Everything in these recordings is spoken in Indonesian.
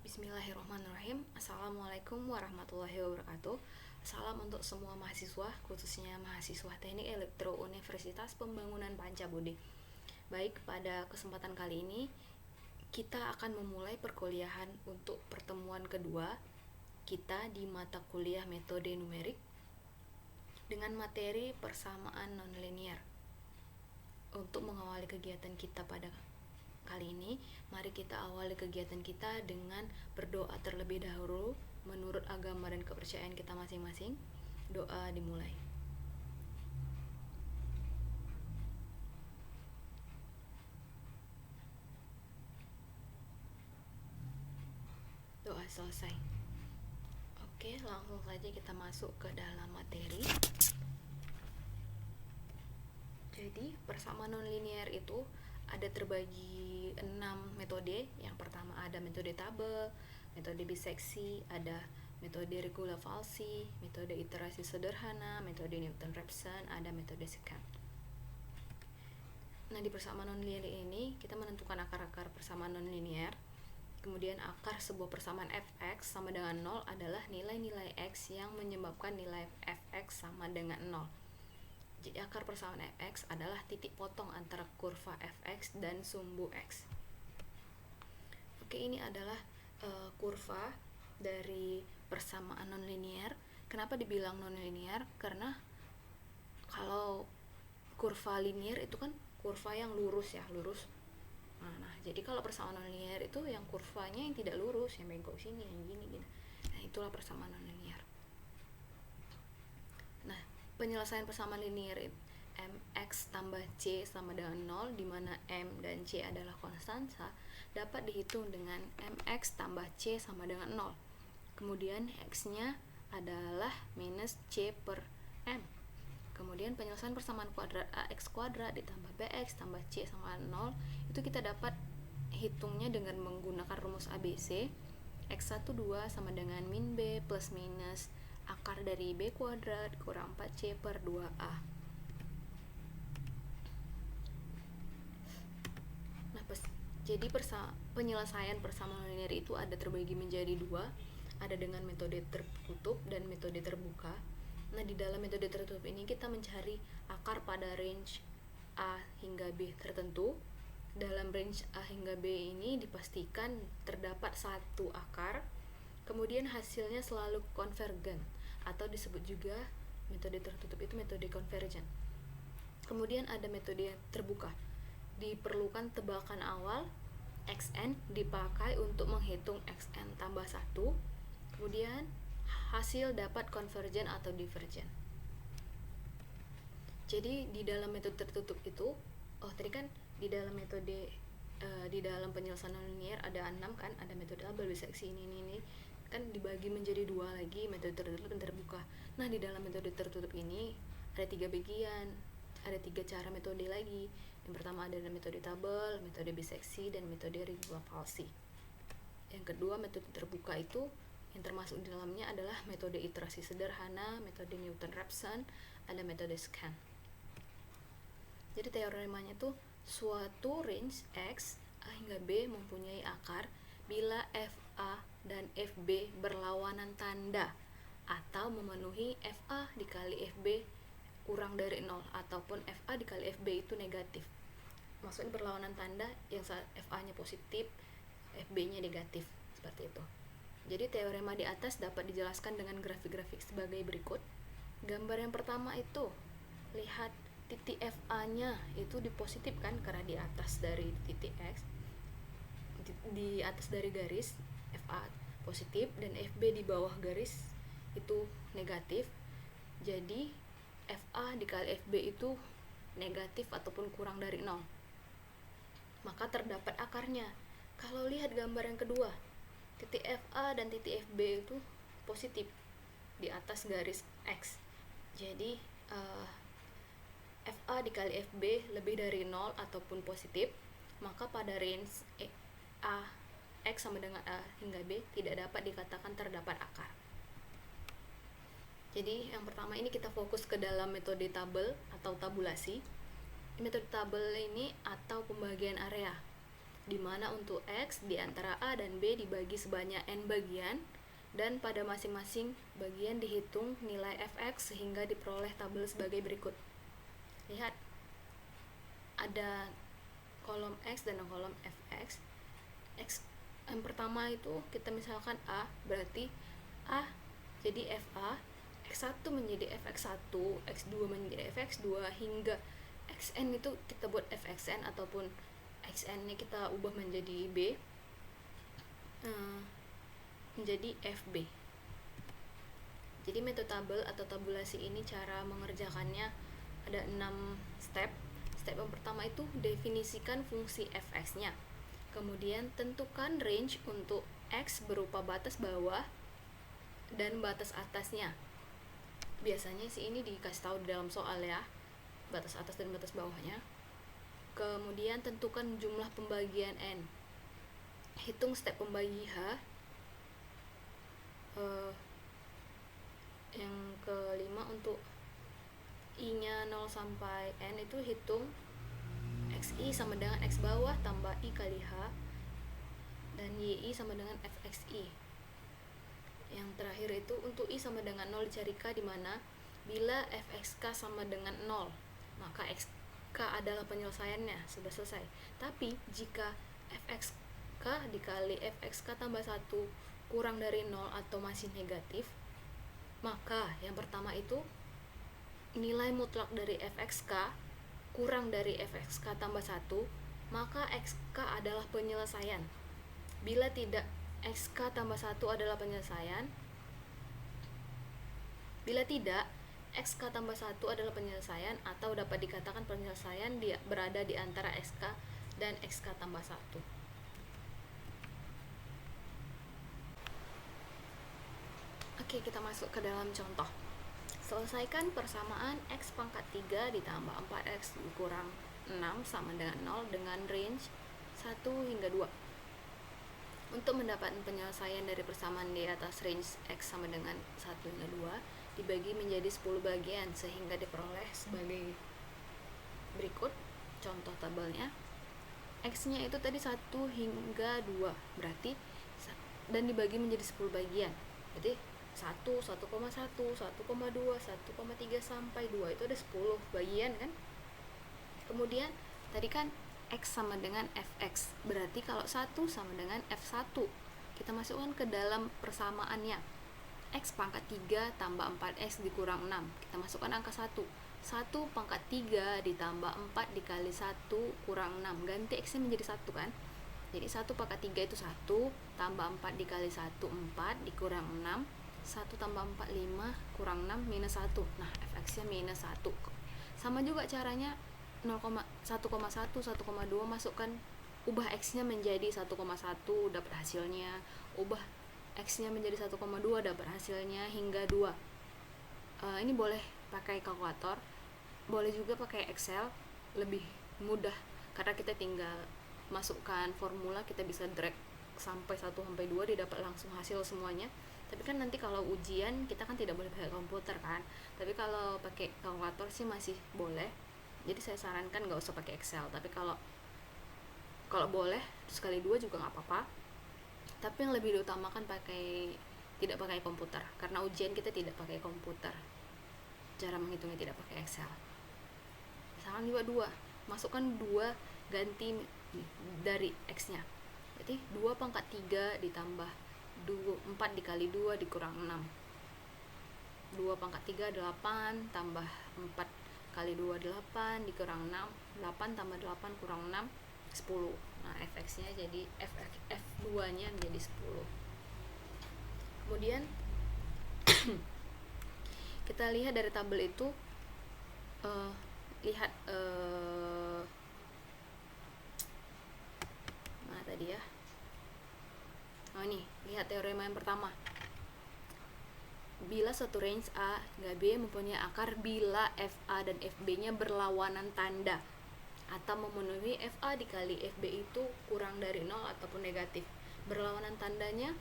Bismillahirrahmanirrahim. Assalamualaikum warahmatullahi wabarakatuh. Salam untuk semua mahasiswa, khususnya mahasiswa Teknik Elektro Universitas Pembangunan Pancabudi. Baik, pada kesempatan kali ini kita akan memulai perkuliahan untuk pertemuan kedua kita di mata kuliah metode numerik dengan materi persamaan nonlinear. Untuk mengawali kegiatan kita pada kali ini, mari kita awali kegiatan kita dengan berdoa terlebih dahulu menurut agama dan kepercayaan kita masing-masing. Doa dimulai. Doa selesai. Oke, langsung saja kita masuk ke dalam materi. Jadi, persamaan nonlinear itu ada terbagi 6 metode. Yang pertama ada metode tabel, metode biseksi, ada metode regula falsi, metode iterasi sederhana, metode Newton-Raphson, ada metode secant. Nah, di persamaan nonlinear ini kita menentukan akar-akar persamaan nonlinear. Kemudian akar sebuah persamaan fx sama dengan 0 adalah nilai-nilai x yang menyebabkan nilai fx sama dengan 0. Jadi akar persamaan fx adalah titik potong antara kurva fx dan sumbu x. Oke, ini adalah kurva dari persamaan nonlinear. Kenapa dibilang nonlinear? Karena kalau kurva linear itu kan kurva yang lurus ya, lurus. Nah, jadi kalau persamaan nonlinear itu yang kurvanya yang tidak lurus, yang bengkok sini, yang gini gitu. Nah, itulah persamaan nonlinear. Nah, penyelesaian persamaan linear mx tambah c sama dengan 0, di mana m dan c adalah konstanta, dapat dihitung dengan mx tambah c sama dengan 0. Kemudian x-nya adalah minus c per m. Kemudian penyelesaian persamaan kuadrat ax kuadrat ditambah bx tambah c sama 0 itu kita dapat hitungnya dengan menggunakan rumus ABC. X1 2 sama dengan min b plus minus akar dari b kuadrat kurang 4c per 2a. Nah, jadi penyelesaian persamaan linear itu ada terbagi menjadi dua, ada dengan metode tertutup dan metode terbuka. Nah, di dalam metode tertutup ini kita mencari akar pada range A hingga B tertentu. Dalam range A hingga B ini dipastikan terdapat satu akar, kemudian hasilnya selalu konvergen atau disebut juga metode tertutup itu metode konvergen. Kemudian ada metode terbuka. Diperlukan tebakan awal xn dipakai untuk menghitung xn tambah 1. Kemudian hasil dapat konvergen atau divergen. Jadi di dalam metode tertutup itu, tadi kan di dalam metode di dalam penyelesaian linear ada 6 kan, ada metode tabel, biseksi, ini kan dibagi menjadi dua lagi, metode tertutup dan terbuka. Nah, di dalam metode tertutup ini ada 3 bagian, ada 3 cara metode lagi. Yang pertama ada metode tabel, metode biseksi, dan metode regula falsi. Yang kedua, metode terbuka itu yang termasuk di dalamnya adalah metode iterasi sederhana, metode Newton-Raphson, ada metode secant. Jadi teoremanya tuh suatu range x A hingga B mempunyai akar bila FA dan FB berlawanan tanda atau memenuhi FA dikali FB kurang dari 0 ataupun FA dikali FB itu negatif. Maksudnya berlawanan tanda yang FA-nya positif, FB-nya negatif, seperti itu. Jadi teorema di atas dapat dijelaskan dengan grafik-grafik sebagai berikut. Gambar yang pertama itu, lihat titik FA-nya itu dipositifkan karena di atas dari titik X, di atas dari garis FA positif dan FB di bawah garis itu negatif. Jadi FA dikali FB itu negatif ataupun kurang dari 0. Maka terdapat akarnya. Kalau lihat gambar yang kedua, titik FA dan titik FB itu positif di atas garis X. Jadi FA dikali FB lebih dari 0 ataupun positif, maka pada range A X sama dengan A hingga B tidak dapat dikatakan terdapat akar. Jadi yang pertama ini kita fokus ke dalam metode tabel atau tabulasi. Metode tabel ini atau pembagian area. di mana untuk X di antara A dan B dibagi sebanyak N bagian, dan pada masing-masing bagian dihitung nilai fx sehingga diperoleh tabel sebagai berikut. Lihat, ada kolom X dan kolom fx. X yang pertama itu kita misalkan A, berarti A jadi FA, X1 menjadi fx1, X2 menjadi fx2, hingga Xn itu kita buat fxn ataupun Xn nya kita ubah menjadi B, menjadi FB. Jadi metode tabel atau tabulasi ini cara mengerjakannya ada 6 step. Step yang pertama itu definisikan fungsi fx-nya. Kemudian tentukan range untuk x berupa batas bawah dan batas atasnya. Biasanya sih ini dikasih tahu di dalam soal ya, batas atas dan batas bawahnya. Kemudian tentukan jumlah pembagian n. Hitung step pembagi h. Yang kelima untuk i-nya 0 sampai n itu hitung xi sama dengan x bawah tambah i kali h, dan yi sama dengan fxi. Yang terakhir itu untuk i sama dengan 0 dicari k, di mana bila fxk sama dengan 0 maka xk adalah penyelesaiannya, sudah selesai. Tapi jika fxk dikali fxk tambah 1 kurang dari 0 atau masih negatif, maka yang pertama itu nilai mutlak dari fxk kurang dari fxk tambah 1, maka xk adalah penyelesaian. Bila tidak, xk tambah 1 adalah penyelesaian. Bila tidak, xk tambah 1 adalah penyelesaian, atau dapat dikatakan penyelesaian berada di antara xk dan xk tambah 1. Oke, kita masuk ke dalam contoh. Selesaikan persamaan x pangkat 3 ditambah 4x dikurang 6 sama dengan 0 dengan range 1 hingga 2. Untuk mendapatkan penyelesaian dari persamaan di atas range x sama dengan 1 hingga 2 dibagi menjadi 10 bagian sehingga diperoleh sebagai berikut. Contoh tabelnya, x-nya itu tadi 1 hingga 2 berarti, dan dibagi menjadi 10 bagian, berarti 1, 1,1, 1,2, 1,3 sampai 2 itu ada 10 bagian kan. Kemudian tadi kan x sama dengan fx, berarti kalau 1 sama dengan f1, kita masukkan ke dalam persamaannya. X pangkat 3 tambah 4x dikurang 6, kita masukkan angka 1. 1 pangkat 3 ditambah 4 dikali 1 kurang 6, ganti x nya menjadi 1 kan. Jadi 1 pangkat 3 itu 1, tambah 4 dikali 1 4 dikurang 6, 1 tambah 4 5 kurang 6 minus 1. Nah, fx nya minus 1. Sama juga caranya 1,1 1,2 masukkan, ubah x nya menjadi 1,1 dapat hasilnya, ubah x nya menjadi 1,2 dapat hasilnya, hingga 2. Ini boleh pakai kalkulator, boleh juga pakai Excel, lebih mudah karena kita tinggal masukkan formula, kita bisa drag sampai 1 sampai 2 didapat langsung hasil semuanya. Tapi kan nanti kalau ujian kita kan tidak boleh pakai komputer kan, tapi kalau pakai kalkulator sih masih boleh. Jadi saya sarankan nggak usah pakai Excel, tapi kalau boleh sekali 2 juga nggak apa-apa. Tapi yang lebih diutamakan tidak pakai komputer, karena ujian kita tidak pakai komputer, cara menghitungnya tidak pakai Excel. Misalkan juga 2, masukkan 2 ganti dari x nya, berarti 2 pangkat 3 ditambah 4 dikali 2 dikurang 6, 2 pangkat 3 8 tambah 4 kali 2 8 dikurang 6, 8 tambah 8 kurang 6 10. Nah, fx nya jadi f2 nya menjadi 10. Kemudian kita lihat dari tabel itu, lihat mana tadi ya. Ini, lihat teorema yang pertama. Bila suatu range A hingga B mempunyai akar bila FA dan FB-nya berlawanan tanda, atau memenuhi FA dikali FB itu kurang dari 0 ataupun negatif. Berlawanan tandanya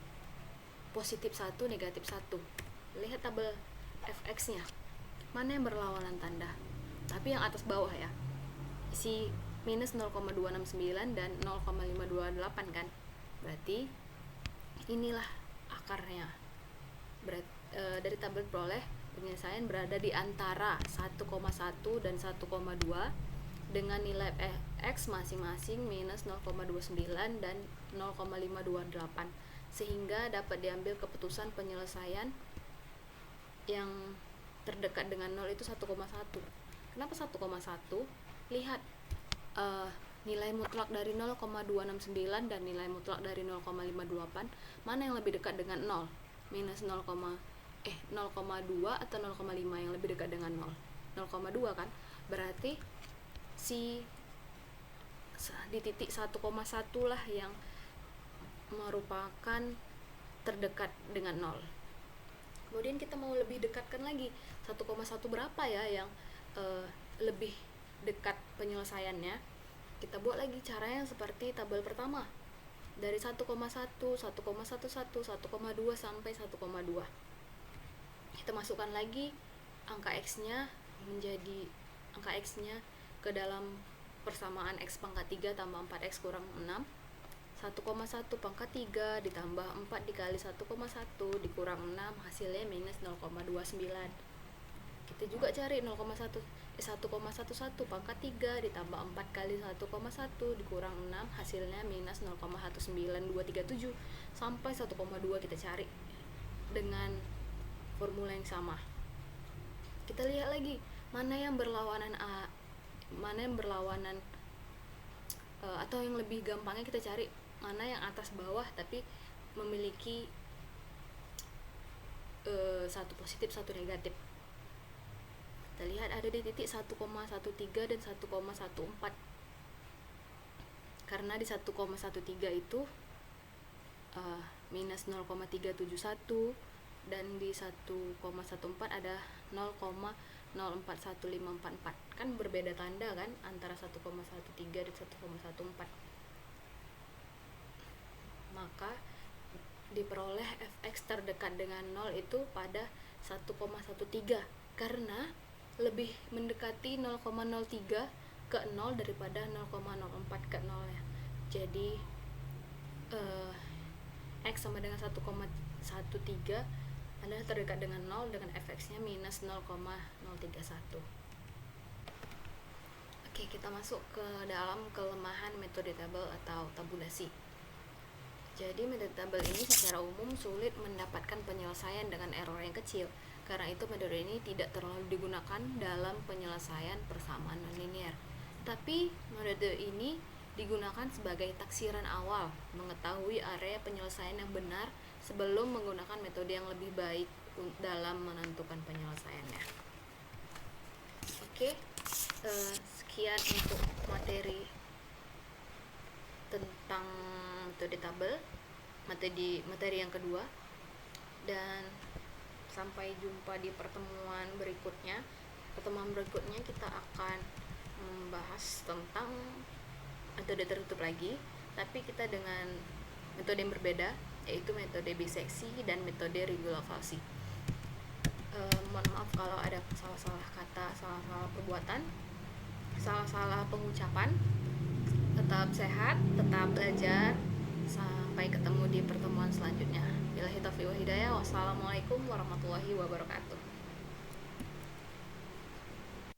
positif 1, negatif 1. Lihat tabel fx-nya. Mana yang berlawanan tanda? Tapi yang atas bawah ya. Si minus 0,269 dan 0,528 kan. Berarti inilah akarnya. Dari tabel peroleh penyelesaian berada di antara 1,1 dan 1,2 dengan nilai X masing-masing minus 0,29 dan 0,528, sehingga dapat diambil keputusan penyelesaian yang terdekat dengan 0 itu 1,1. Kenapa 1,1? Lihat nilai mutlak dari 0,269 dan nilai mutlak dari 0,528, mana yang lebih dekat dengan 0? Minus 0,2 atau 0,5 yang lebih dekat dengan 0? 0,2 kan? Berarti di titik 1,1 lah yang merupakan terdekat dengan 0. Kemudian kita mau lebih dekatkan lagi, 1,1 berapa ya yang lebih dekat penyelesaiannya. Kita buat lagi caranya seperti tabel pertama, dari 1,1, 1,11, 1,2 sampai 1,2. Kita masukkan lagi angka X-nya ke dalam persamaan X pangkat 3 tambah 4X kurang 6. 1,1 pangkat 3 ditambah 4 dikali 1,1 dikurang 6, hasilnya minus 0,29. Kita juga cari 1,11 pangkat 3 ditambah 4 kali 1,1 dikurang 6, hasilnya minus 0,19237. Sampai 1,2 kita cari dengan formula yang sama. Kita lihat lagi mana yang berlawanan atau yang lebih gampangnya kita cari mana yang atas bawah tapi memiliki satu positif satu negatif. Kita lihat ada di titik 1,13 dan 1,14. Karena di 1,13 itu minus 0,371 dan di 1,14 ada 0,041544. Kan berbeda tanda kan antara 1,13 dan 1,14. Maka diperoleh fx terdekat dengan 0 itu pada 1,13 karena lebih mendekati 0,03 ke 0 daripada 0,04 ke 0 ya. Jadi X sama dengan 1,13 adalah terdekat dengan 0 dengan fx-nya minus 0,031. Oke, kita masuk ke dalam kelemahan metode tabel atau tabulasi. Jadi metode tabel ini secara umum sulit mendapatkan penyelesaian dengan error yang kecil. Karena itu metode ini tidak terlalu digunakan dalam penyelesaian persamaan nonlinear. Tapi metode ini digunakan sebagai taksiran awal mengetahui area penyelesaian yang benar sebelum menggunakan metode yang lebih baik dalam menentukan penyelesaiannya. Oke, sekian untuk materi tentang metode tabel, materi yang kedua, dan sampai jumpa di pertemuan berikutnya. Pertemuan berikutnya kita akan membahas tentang metode tertutup lagi, tapi kita dengan metode yang berbeda, yaitu metode biseksi dan metode regulavasi. Mohon maaf kalau ada salah-salah kata, salah-salah perbuatan, salah-salah pengucapan. Tetap sehat, tetap belajar. Sampai ketemu di pertemuan selanjutnya. Billahi taufiq wal hidayah. Wassalamualaikum warahmatullahi wabarakatuh.